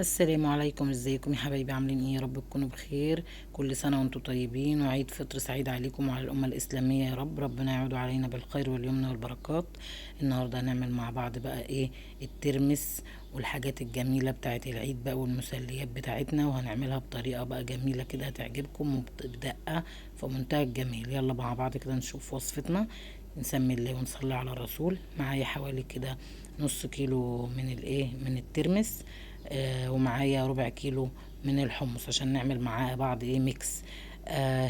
السلام عليكم، ازيكم يا حبايبي؟ عاملين ايه؟ يا رب تكونوا بخير. كل سنة وانتم طيبين، وعيد فطر سعيد عليكم وعلى الأمة الإسلامية يا رب. ربنا يعود علينا بالخير واليمن والبركات. النهاردة هنعمل مع بعض بقى ايه؟ الترمس والحاجات الجميلة بتاعت العيد بقى والمسليات بتاعتنا، وهنعملها بطريقة بقى جميلة كده هتعجبكم وبدقة في منتهى الجمال. يلا مع بعض كده نشوف وصفتنا. نسمي الله ونصلي على الرسول. معايا حوالي كده نص كيلو من من الترمس، ومعايا ربع كيلو من الحمص عشان نعمل معاه بعض ميكس.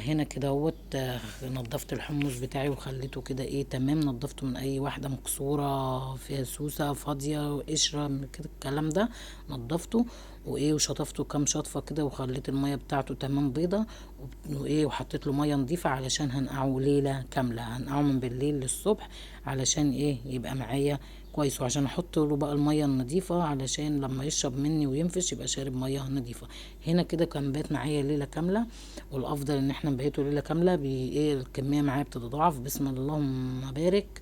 هنا كده اهوت. نضفت الحمص بتاعي وخليته كده تمام. نضفته من اي واحده مكسوره فيها سوسه فاضيه وقشره من كده الكلام ده. نضفته وشطفته كام شطفه كده، وخليت الميه بتاعته تمام بيضه. وحطيت له ميه نظيفه علشان هنقعه ليله كامله. هنقعه من بالليل للصبح علشان يبقى معايا كويس، وعشان احط له بقى الميه النظيفه علشان لما يشرب مني وينفش يبقى شارب ميه نظيفه. هنا كده كان بات معايا ليله كامله، والافضل ان احنا نبيته ليله كامله الكميه معايا بتتضاعف. بسم الله اللهم بارك.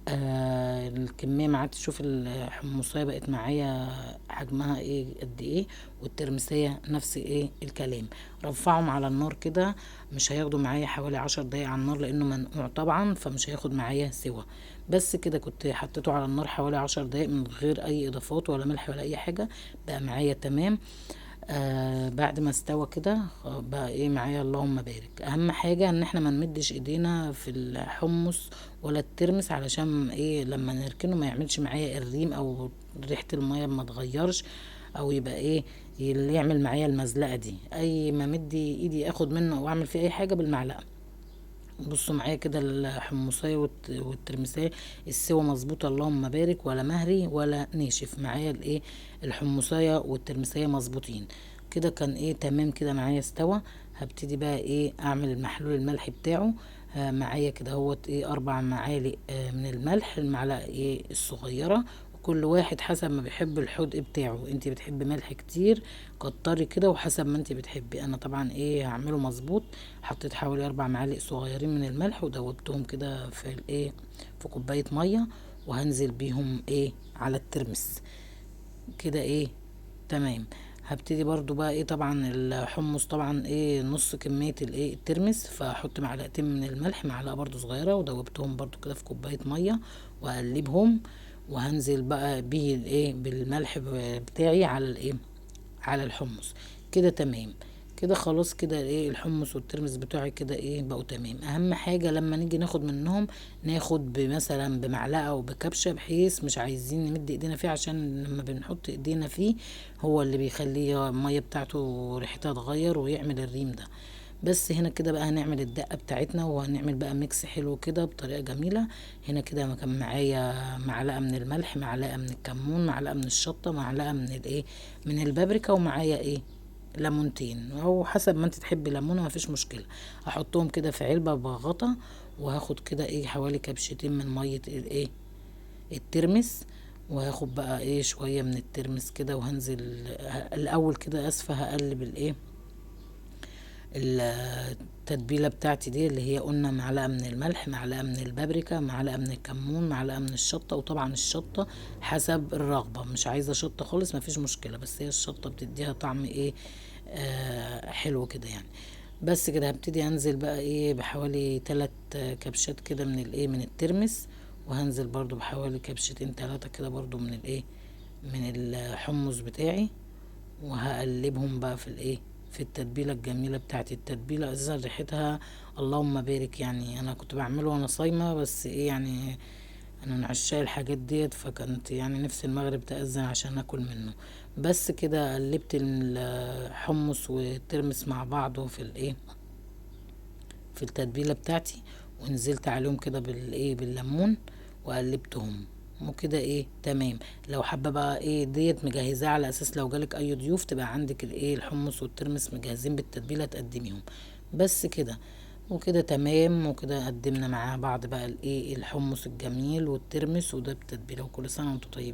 الكميه معايا تشوف الحمصيه بقت معايا حجمها قد ايه، والترمسيه نفس الكلام. رفعهم على النار كده. مش هياخدوا معايا حوالي 10 دقايق على النار لانه منقوع طبعا، فمش هياخد معايا سوا. بس كده كنت حطيته على النار حوالي 10 دقايق من غير اي اضافات ولا ملح ولا اي حاجة. بقى معايا تمام. بعد ما استوى كده بقى معايا اللهم بارك. اهم حاجة ان احنا ما نمدش ايدينا في الحمص ولا الترمس علشان لما نركنه ما يعملش معايا الريم، او ريحة المية ما تغيرش، او يبقى اللي يعمل معايا المزلقة دي. اي ما مدي ايدي اخد منه او اعمل فيه اي حاجة بالمعلقة. بصوا معايا كده الحمصية والترمسية السوا مظبوطة اللهم بارك، ولا مهري ولا ناشف معايا الحمصية والترمسية مظبوطين كده. كان تمام كده معايا استوى. هبتدي بقى اعمل المحلول الملح بتاعه. معايا كده هوت 4 معالق من الملح، المعلقة الصغيرة. كل واحد حسب ما بيحب الحدق بتاعه. انت بتحبي ملح كتير كتري كده، وحسب ما انت بتحبي. انا طبعا هعمله مظبوط. حطيت حوالي 4 معالق صغيرين من الملح ودوبتهم كده في في كوباية مية، وهنزل بيهم على الترمس كده تمام. هبتدي برضو بقى طبعا الحمص طبعا نص كمية الترمس، فاحط معلقتين من الملح، معلقة برضو صغيرة، ودوبتهم برضو كده في كوباية مية واقلبهم. وهنزل بقى بيه بالملح بتاعي على على الحمص كده تمام. كده خلاص كده الحمص والترمس بتوعي كده بقوا تمام. اهم حاجة لما نيجي ناخد منهم ناخد مثلا بمعلقة او بكبشة، بحيث مش عايزين نمد ايدينا فيه، عشان لما بنحط ايدينا فيه هو اللي بيخليه المية بتاعته ريحتها تغير ويعمل الريم ده. بس هنا كده بقى هنعمل الدقة بتاعتنا، وهنعمل بقى ميكس حلو كده بطريقة جميلة. هنا كده كان معايا معلقة من الملح، معلقة من الكمون، معلقة من الشطة، معلقة من من البابريكا، ومعايا ليمونتين، او حسب ما انت تحبي ليمونه مفيش مشكله. هحطهم كده في علبه بغطا، وهاخد كده حوالي كبشتين من ميه الترمس. وهاخد بقى شويه من الترمس كده، وهنزل الاول كده اسفه هقلب التتبيله بتاعتي دي، اللي هي قلنا معلقه من الملح، معلقه من البابريكا، معلقه من الكمون، معلقه من الشطه. وطبعا الشطه حسب الرغبه، مش عايزه شطه خالص مفيش مشكله، بس هي الشطه بتديها طعم حلو كده يعني. بس كده هبتدي انزل بقى بحوالي 3 كبشات كده من من الترمس. وهنزل برضو بحوالي كبشتين 3 كده برضو من من الحمص بتاعي. وهقلبهم بقى في في التتبيله الجميله بتاعتي. التتبيله اساسا ريحتها اللهم بارك يعني. انا كنت بعمله وانا صايمه، بس يعني انا من عشاق الحاجات ديت، فكانت يعني نفس المغرب تأذن عشان اكل منه. بس كده قلبت الحمص والترمس مع بعض في في التتبيله بتاعتي، ونزلت عليهم كده بالليمون وقلبتهم. وكده تمام. لو حابه بقى ديت مجهزاه على اساس لو جالك اي ضيوف تبقى عندك الحمص والترمس مجهزين بالتتبيله تقدميهم. بس كده وكده تمام. وكده قدمنا مع بعض بقى الحمص الجميل والترمس وده بالتتبيله. وكل سنه وانتم طيبين.